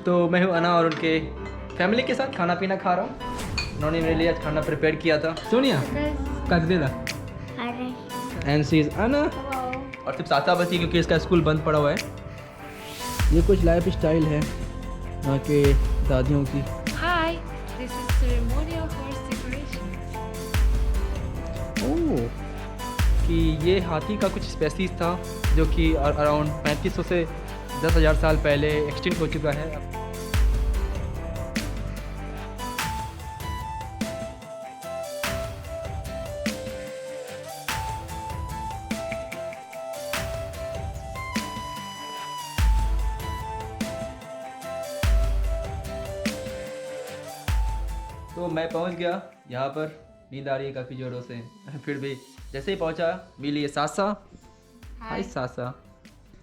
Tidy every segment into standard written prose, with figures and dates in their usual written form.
तो मैं हूँ अना और उनके फैमिली के साथ खाना पीना खा रहा हूँ। उन्होंने मेरे लिए आज खाना प्रिपेयर किया था। सोनिया कागदेला एंड सी इज अना और सिर्फ 7 बजे क्योंकि इसका स्कूल बंद पड़ा हुआ है। ये कुछ लाइफ स्टाइल है यहाँ के दादियों की। Hi, this is ceremonial horse decoration. ओह कि ये हाथी का कुछ स्पेसीज था जो कि अराउंड 3500 से 10,000 साल पहले एक्सटिंक्ट हो चुका है। तो मैं पहुंच गया यहाँ पर। नींद आ रही है काफ़ी ज़ोरों से फिर भी जैसे ही पहुंचा मिली ये सासा। हाय सासा।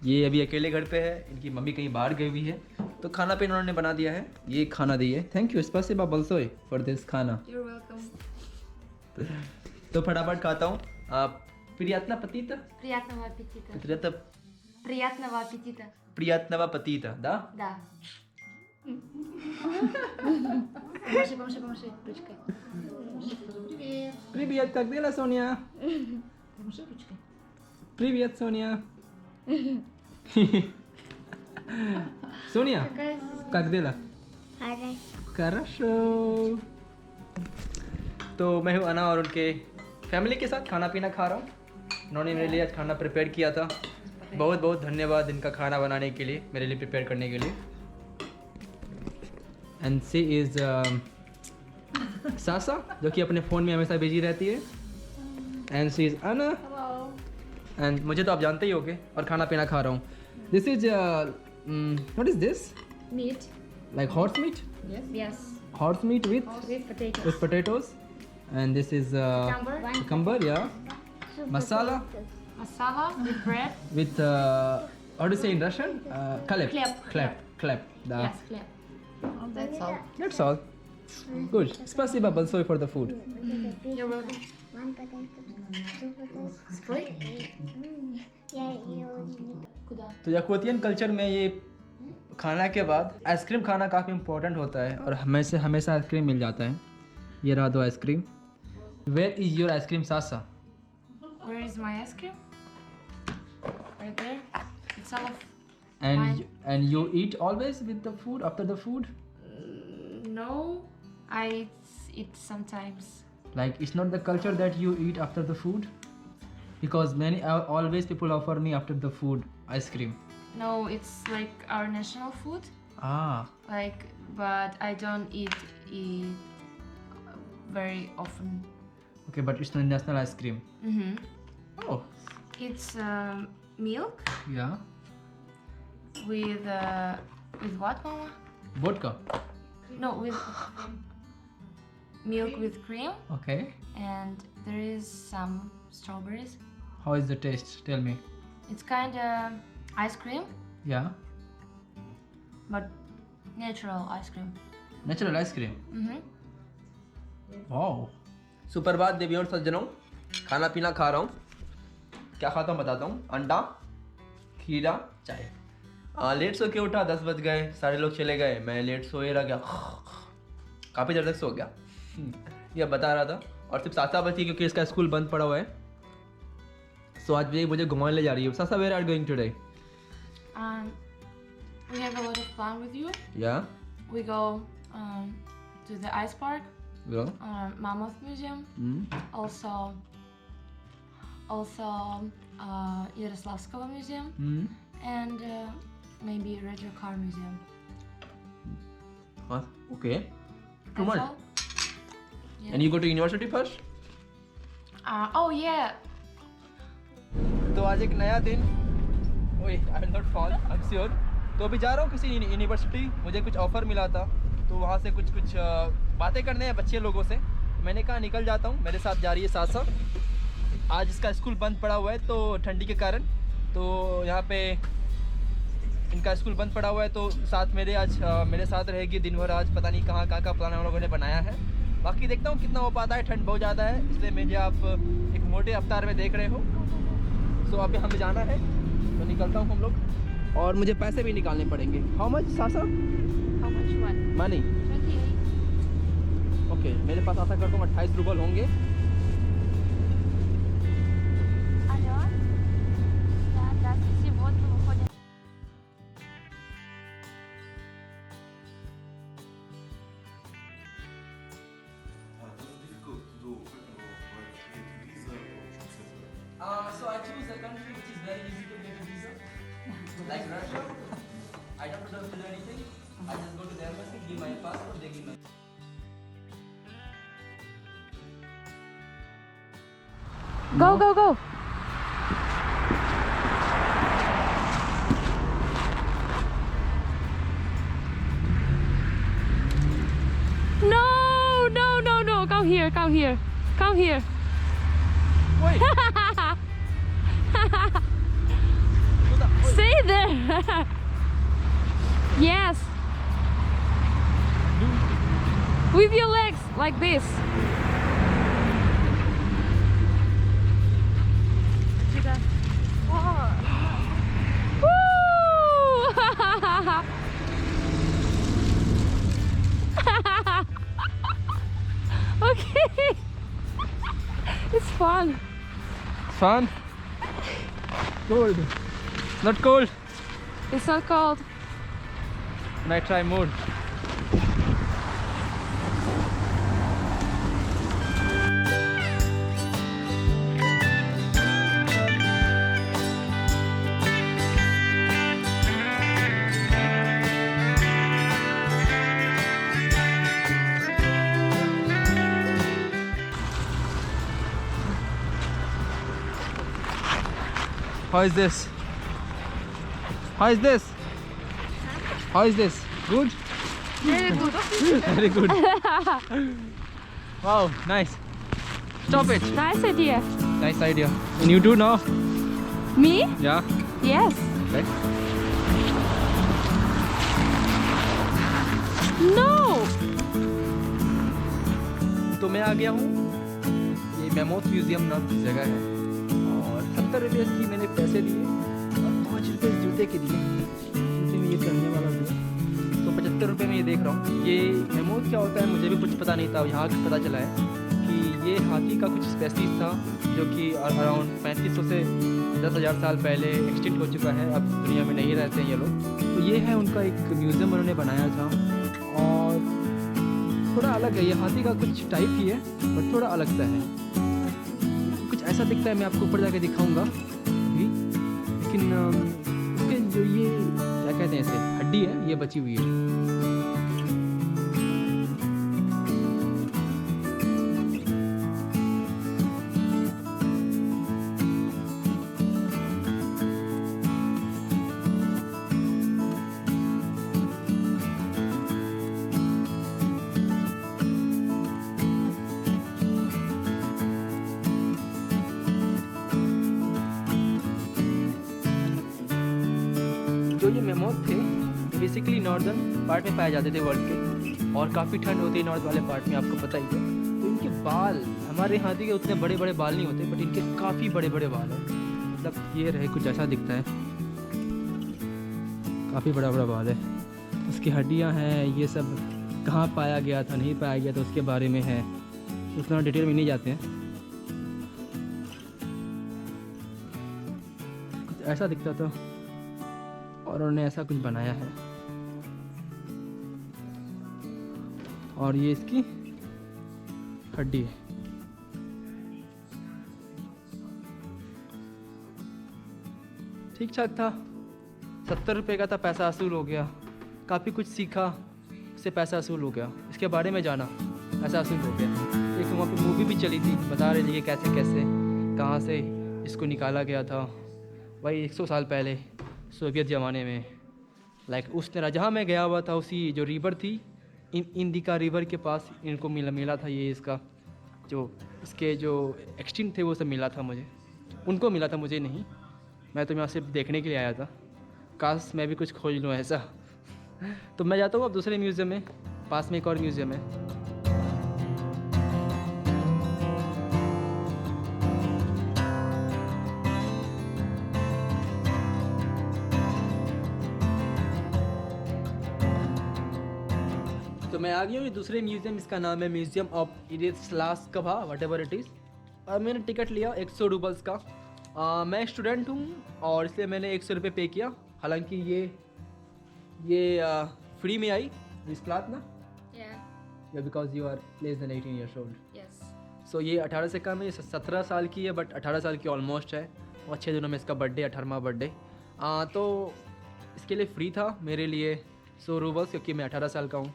ये अभी अकेले घर पे है, इनकी मम्मी कहीं बाहर गई हुई है तो खाना पीना उन्होंने बना दिया है। ये खाना दिए, थैंक यू स्पेसिफिक बल्सोई फॉर दिस खाना। You're welcome. तो फटाफट खाता हूँ। प्रियात्ना पतीता Приятного аппетита. प्रियात्ना Приятного аппетита. प्रियात्नवा पतीता दा। Да. Помаши, помаши, помаши ручкой. Привет. Привет, как дела, Соня? Помаши ручкой. Привет, Соня. Соня, Какая как дела? Хорошо. तो मैं हूँ अना और उनके फैमिली के साथ खाना पीना खा रहा हूँ। उन्होंने मेरे लिए आज खाना प्रिपेयर किया था। बहुत बहुत धन्यवाद इनका खाना बनाने के लिए, मेरे लिए प्रिपेयर करने के लिए। एंड सी इज़ सासा जो कि अपने फ़ोन में हमेशा बिजी रहती है। एंड सी इज़ अना एंड मुझे तो आप जानते ही होंगे और खाना पीना खा रहा हूँ। This is what is this? Meat. Like horse meat? Yes. Horse meat with With potatoes. potatoes, and this is Cucumber. cucumber, yeah. Masala Masala with bread. with how do you say in Russian? Klep. Klep. Klep. Yes, flip. That's all. That's all. Good. Спасибо большое for the food. You're welcome. Spray? Куда? तो याकुतियन culture में ये खाना के बाद ice cream खाना काफ़ी important होता है और हमें हमेशा आइसक्रीम मिल जाता है। ये रहा दो ice cream. Where is your ice cream Sasa? Where is my ice cream? Right there. It's all of. And you eat always with the food after the food? No, I eat sometimes. Like it's not the culture that you eat after the food, because many always people offer me after the food ice cream. No, it's like our national food. Ah, Like, but I don't eat it very often. okay, but it's not national ice cream. Mm-hmm. Oh, It's milk yeah, with what, Mama? vodka. No, with milk with cream, Okay, and there is some strawberries. how is the taste? Tell me. It's kind of ice cream, Yeah, but natural ice cream. natural ice cream. Mm-hmm. Wow. सुप्रभात देवी और सज्जनों, खाना पीना खा रहा हूँ। क्या खाता हूँ बताता हूँ। अंडा, खीरा, चाय। लेट सो के उठा, 10 बज गए, सारे लोग चले गए, मैं लेट सोए रह गया, काफ़ी देर तक सो गया। ये बता रहा था। और सिर्फ 7 बजे क्योंकि इसका स्कूल बंद पड़ा हुआ है। सो आज भी मुझे घुमाने ले जा रही है। Sasa, where are going today? We have a lot of fun with you. या We go to the ice park, go. Mammoth Museum, also Yaroslavskovo Museum, and maybe Retro Car Museum. Okay. Too That's much. all. Yeah. And you go to university first? Oh yeah. तो आज एक नया दिन। ओए, I will not fall, I am sure. तो अभी जा रहा हूँ किसी यूनिवर्सिटी, मुझे कुछ ऑफ़र मिला था तो वहाँ से कुछ बातें करने हैं बच्चे लोगों से। मैंने कहा निकल जाता हूँ, मेरे साथ जा रही है सासा। आज इसका स्कूल बंद पड़ा हुआ है तो ठंडी के कारण, तो यहाँ पे इनका स्कूल बंद पड़ा हुआ है तो साथ मेरे आज मेरे साथ रहेगी दिन भर। आज पता नहीं कहाँ का प्लान हम लोगों ने बनाया है, बाकी देखता हूँ कितना हो पाता है। ठंड बहुत ज़्यादा है इसलिए मुझे आप एक मोटे अवतार में देख रहे हो। सो अभी हमें जाना है तो निकलता हूँ हम लोग, और मुझे पैसे भी निकालने पड़ेंगे। How much Sasa? much one? Money 28. Okay, मेरे पास ऐसा करता हूँ 28 रूबल होंगे। Ada? Ya, das ist die Wohnung von der. So I choose a country which is very easy to get a visa, like Russia. I don't have to do anything. I just go to the embassy, give my passport, they give my. Go, go, go. No, no, no, no. Come here, come here. Come here. Wait. Stay there. Yes. With your legs like this. Okay. It's fun. Fun. Cold. Not cold. It's not cold. Night try mode. How is this? How is this? How is this? Good? Very good. Very good. Wow, nice. Stop it. Nice idea. Nice idea. And you do now? Me? Yeah. Yes. Right? No. तो मैं आ गया हूँ। ये mammoth museum नाम की जगह है और 70 रुपये की मैंने पैसे दिए और 5 रुपये जूते के दिए। जूते में ये पहनने वाला दिया तो 75 रुपये में ये देख रहा हूँ। ये मेमोथ क्या होता है मुझे भी कुछ पता नहीं था, यहाँ पता चला है कि ये हाथी का कुछ स्पेसीज था जो कि अराउंड 3500 से 10,000 साल पहले एक्सटिंक्ट हो चुका है, अब दुनिया में नहीं रहते हैं ये लोग। तो ये है उनका एक म्यूज़ियम उन्होंने बनाया था और थोड़ा अलग है। ये हाथी का कुछ टाइप ही है बट थोड़ा अलग सा है, कुछ ऐसा दिखता है। मैं आपको ऊपर जाके दिखाऊंगा अभी, लेकिन उसके जो ये क्या कहते हैं इसे हड्डी है ये बची हुई है। जो ये मेमोथ थे बेसिकली नॉर्दर्न पार्ट में पाए जाते थे वर्ल्ड के, और काफ़ी ठंड होती है नॉर्थ वाले पार्ट में, आपको पता ही है। तो इनके बाल हमारे हाथी के उतने बड़े बड़े बाल नहीं होते बट इनके काफ़ी बड़े बड़े बाल हैं। मतलब ये रहे कुछ ऐसा दिखता है, काफ़ी बड़ा बड़ा बाल है। उसकी हड्डियाँ हैं, ये सब कहाँ पाया गया था नहीं पाया गया था उसके बारे में है, उतना डिटेल में नहीं जाते हैं। कुछ ऐसा दिखता था और उन्होंने ऐसा कुछ बनाया है। और ये इसकी हड्डी है। ठीक ठाक था, 70 रुपये का था, पैसा वसूल हो गया। काफ़ी कुछ सीखा, उससे पैसा वसूल हो गया। इसके बारे में जाना, पैसा वसूल हो गया। एक वहाँ पे मूवी भी चली थी, बता रहे थे कि कैसे कैसे कहाँ से इसको निकाला गया था, वही 100 साल पहले सोवियत ज़माने में। लाइक उस तरह जहाँ मैं गया हुआ था उसी जो रिवर थी इंडिका रिवर के पास इनको मिला था। ये इसका जो इसके जो एक्सटिंक्ट थे वो सब मिला था मुझे, उनको मिला था मुझे नहीं। मैं तो यहाँ सिर्फ देखने के लिए आया था, काश मैं भी कुछ खोज लूँ ऐसा। तो मैं जाता हूँ अब दूसरे म्यूज़ियम में, पास में एक और म्यूज़ियम है। तो मैं आ गया हूँ दूसरे म्यूज़ियम, इसका नाम है म्यूज़ियम ऑफ इरिस्लास्कभा वट एवर इट इज़। और मैंने टिकट लिया 100 रूबल्स का। मैं स्टूडेंट हूँ और इसलिए मैंने 100 रुपये पे किया। हालांकि ये फ्री में आई दिस प्लाट ना, Yeah. Because you are less than 18 years old. Yes. So ये 18 से कम है, ये 17 साल की है बट 18 साल की ऑलमोस्ट है। और 6 दिनों में इसका बर्थडे, 18वां बर्थडे। तो इसके लिए फ्री था मेरे लिए 100 रूबल्स, क्योंकि मैं 18 साल का हूँ।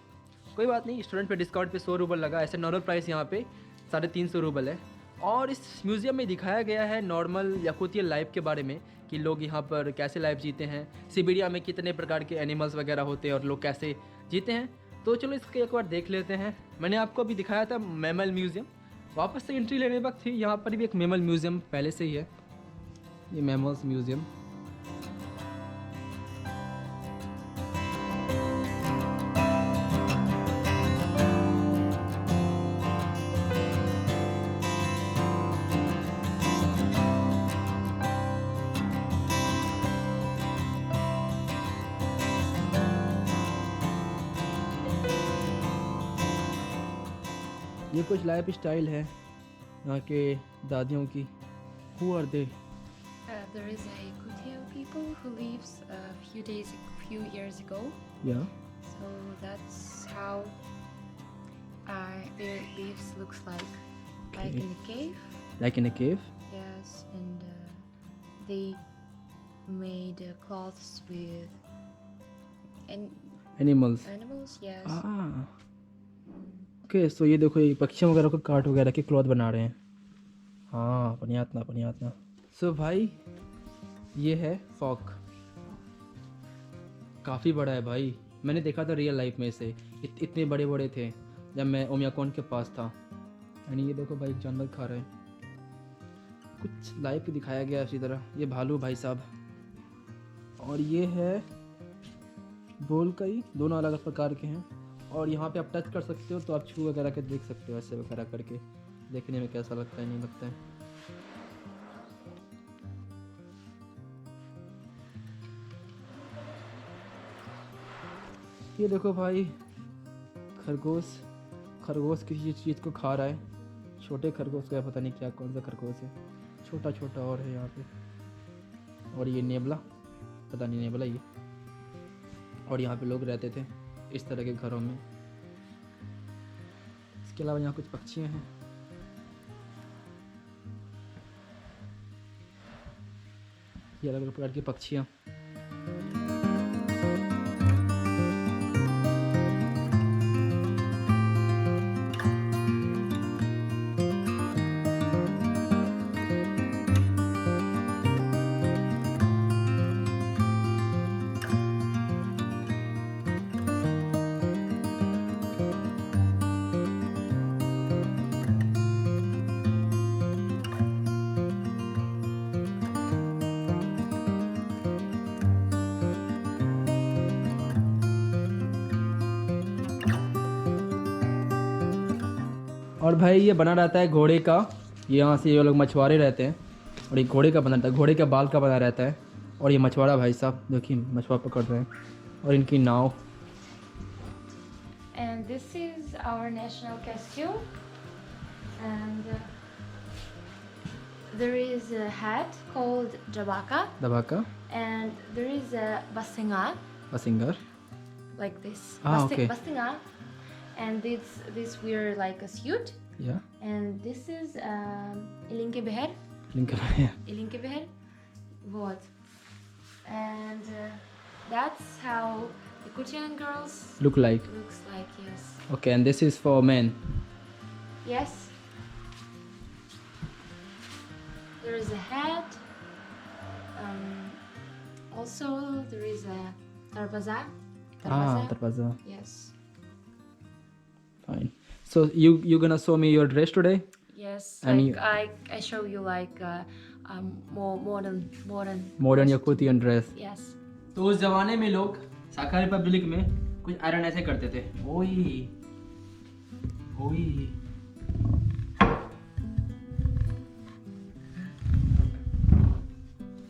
कोई बात नहीं, स्टूडेंट पे डिस्काउंट पे 100 रूबल लगा। ऐसे नॉर्मल प्राइस यहाँ पे 350 रूबल है। और इस म्यूज़ियम में दिखाया गया है नॉर्मल याकूतियन लाइफ के बारे में कि लोग यहाँ पर कैसे लाइफ जीते हैं, सिबेरिया में कितने प्रकार के एनिमल्स वगैरह होते हैं और लोग कैसे जीते हैं। तो चलो इसको एक बार देख लेते हैं। मैंने आपको अभी दिखाया था मैमल म्यूज़ियम, वापस से एंट्री लेने वक्त थी। यहाँ पर भी एक मैमल म्यूज़ियम पहले से ही है, ये मैमल्स म्यूज़ियम। ये कुछ लाइफ स्टाइल है यहाँ के दादियों की। Who are they? There is a Kuteo people who lives a few years ago. Yeah. So that's how their lives looks like Okay. in a cave. Like in a cave? Yes, and they made cloths with Animals. animals. Yes. Okay, so ये देखो, ये पक्षियों वगैरह को काट वगैरह के cloth बना रहे हैं। हाँ, पनियातना। सो भाई ये है फॉक, काफ़ी बड़ा है भाई। मैंने देखा था रियल लाइफ में इसे, इतने बड़े बड़े थे जब मैं ओमियाकोन के पास था। यानी ये देखो भाई, जानवर खा रहे हैं। कुछ लाइफ भी दिखाया गया इसी तरह। ये भालू भाई साहब, और ये है बोल कई, दोनों अलग अलग प्रकार के हैं। और यहाँ पे आप टच कर सकते हो, तो आप छू वगैरह के देख सकते हो ऐसे वगैरह करके, देखने में कैसा लगता है नहीं लगता है। ये देखो भाई, खरगोश किसी चीज़ को खा रहा है। छोटे खरगोश का पता नहीं क्या, कौन सा खरगोश है, छोटा और है यहाँ पे। और ये नेबला, पता नहीं नेबला ये। और यहाँ पे लोग रहते थे इस तरह के घरों में। इसके अलावा यहाँ कुछ पक्षियाँ हैं। ये अलग अलग प्रकार की पक्षियाँ। और भाई ये बना रहता है घोड़े का। यहाँ से ये लोग मछुआरे रहते हैं और ये घोड़े का बना रहता है, घोड़े के बाल का बना रहता है। और ये मछुआरा भाई साहब देखिए मछुआ पकड़ रहे हैं, और इनकी नाव। And this is our national costume, and there is a hat called jabaka, दबाका, and there is a basinga बसिंगर। like this. Okay. Basinga, and this wear like a suit, या and this is ilinke beher, link है। ilinke beher, what? And that's how the Kutian girls look like. looks like. Yes. Okay, and this is for man. Yes. There is a hat. Also, there is a darwaza. दरवाजा। Yes. Fine. So you gonna show me your dress today? Yes. And Like I show you like more modern. Modern Yakutian dress. Yes. तो उस जमाने में लोग साका Republic में कुछ iron ऐसे करते थे। ओई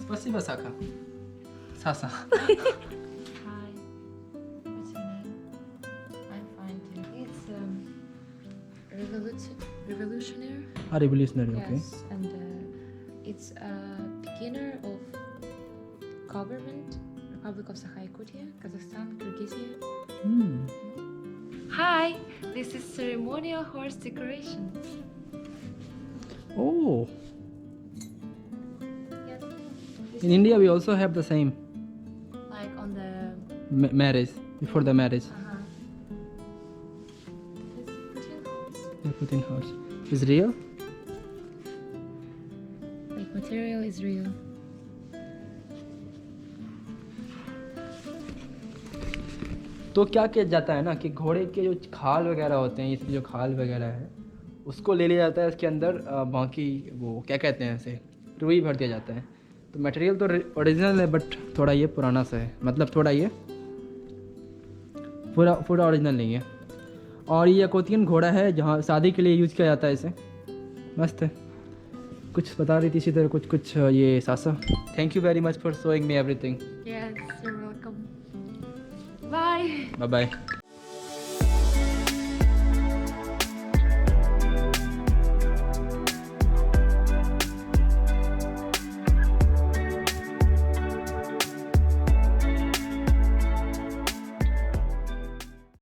Спасибо, Сака. Sasa. Hi. What's your name? I'm fine too. It's revolutionary. Revolutionary, okay. Yes, and it's a beginner of government, Republic of Sakha-Yakutia, Kazakhstan, Kyrgyzia. Hi, this is ceremonial horse decoration. Oh, Yes. in India we also have the same Like on the marriage, before the marriage. This Putin horse. They put in horse. Is real? Like material is real. तो क्या किया जाता है ना कि घोड़े के जो खाल वगैरह होते हैं, इसकी जो खाल वगैरह है उसको ले लिया जाता है, इसके अंदर बाकी वो क्या कहते हैं इसे, रुई भर दिया जाता है। तो मटेरियल तो ओरिजिनल है बट थोड़ा ये पुराना सा है, मतलब थोड़ा ये पूरा ओरिजिनल नहीं है। और ये याकुतियन घोड़ा है जहाँ शादी के लिए यूज़ किया जाता है इसे। मस्त है। कुछ बता रही थी इसी तरह कुछ ये Sasa. Thank you very much for showing me everything. Yes, you're welcome. Bye. Bye bye.